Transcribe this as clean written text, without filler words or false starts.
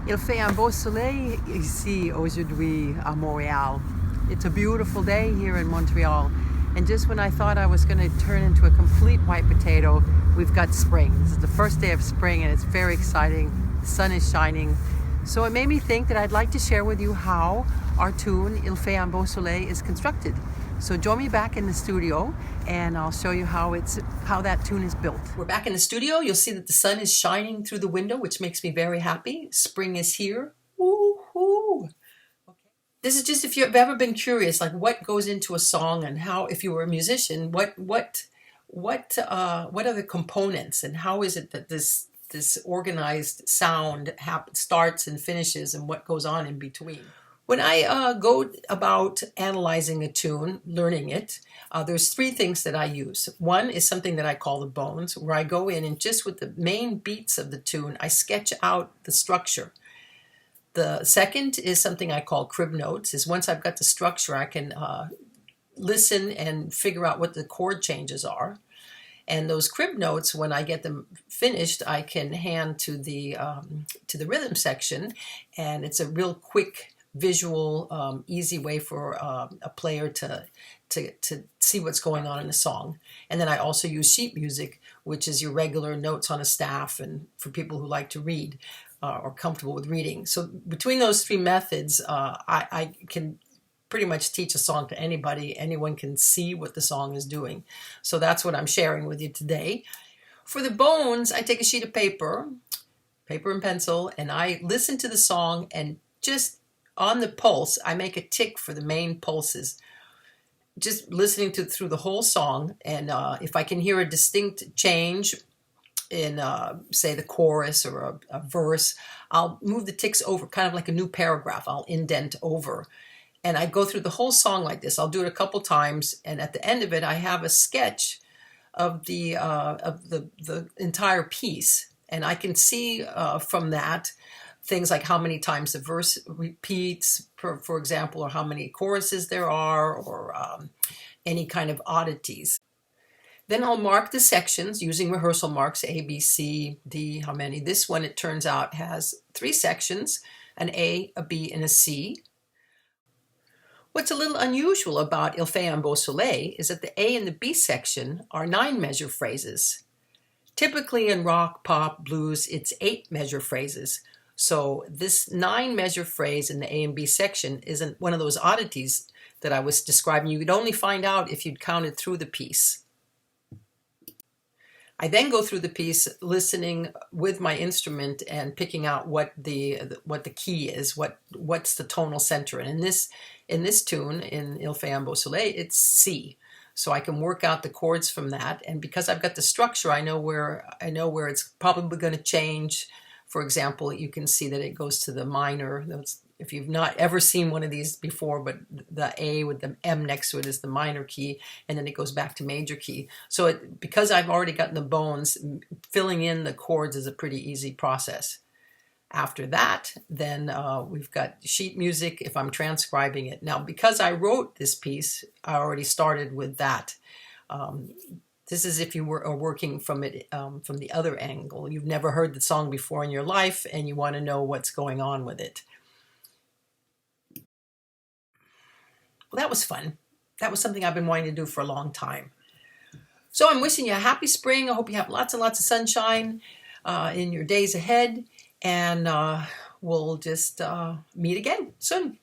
Il fait un beau soleil ici aujourd'hui à Montréal. It's a beautiful day here in Montreal. And just when I thought I was going to turn into a complete white potato, we've got spring. This is the first day of spring and it's very exciting. The sun is shining. So it made me think that I'd like to share with you how our tune Il fait un beau soleil is constructed. So join me back in the studio and I'll show you how that tune is built. We're back in the studio. You'll see that the sun is shining through the window, which makes me very happy. Spring is here. Woo-hoo. Okay. This is just if you've ever been curious, like what goes into a song and how, if you were a musician, what are the components and how is it that this organized sound starts and finishes and what goes on in between. When I go about analyzing a tune, learning it, there's three things that I use. One is something that I call the bones, where I go in and just with the main beats of the tune, I sketch out the structure. The second is something I call crib notes, is once I've got the structure, I can listen and figure out what the chord changes are. And those crib notes, when I get them finished, I can hand to the rhythm section, and it's a real quick visual, easy way for a player to see what's going on in a song. And then I also use sheet music, which is your regular notes on a staff and for people who like to read or comfortable with reading. So between those three methods, I can pretty much teach a song to anybody. Anyone can see what the song is doing. So that's what I'm sharing with you today. For the bones, I take a sheet of paper and pencil, and I listen to the song and just on the pulse, I make a tick for the main pulses, just listening through the whole song. And if I can hear a distinct change in, say, the chorus or a verse, I'll move the ticks over, kind of like a new paragraph. I'll indent over. And I go through the whole song like this. I'll do it a couple times. And at the end of it, I have a sketch of the entire piece. And I can see from that things like how many times the verse repeats, for example, or how many choruses there are, or any kind of oddities. Then I'll mark the sections using rehearsal marks, A, B, C, D, how many. This one, it turns out, has 3 sections, an A, a B, and a C. What's a little unusual about Il fait un beau soleil is that the A and the B section are 9-measure phrases. Typically in rock, pop, blues, it's 8-measure phrases. So this 9-measure phrase in the A and B section isn't one of those oddities that I was describing. You could only find out if you'd counted through the piece. I then go through the piece listening with my instrument and picking out what the key is, what's the tonal center. And in this tune, in Il fait un beau soleil, it's C. So I can work out the chords from that. And because I've got the structure, I know where it's probably going to change. For example, you can see that it goes to the minor. If you've not ever seen one of these before, but the A with the M next to it is the minor key, and then it goes back to major key. So because I've already gotten the bones, filling in the chords is a pretty easy process. After that, then we've got sheet music if I'm transcribing it. Now, because I wrote this piece, I already started with that. This is if you are working from it from the other angle. You've never heard the song before in your life and you want to know what's going on with it. Well, that was fun. That was something I've been wanting to do for a long time. So I'm wishing you a happy spring. I hope you have lots and lots of sunshine in your days ahead. And we'll just meet again soon.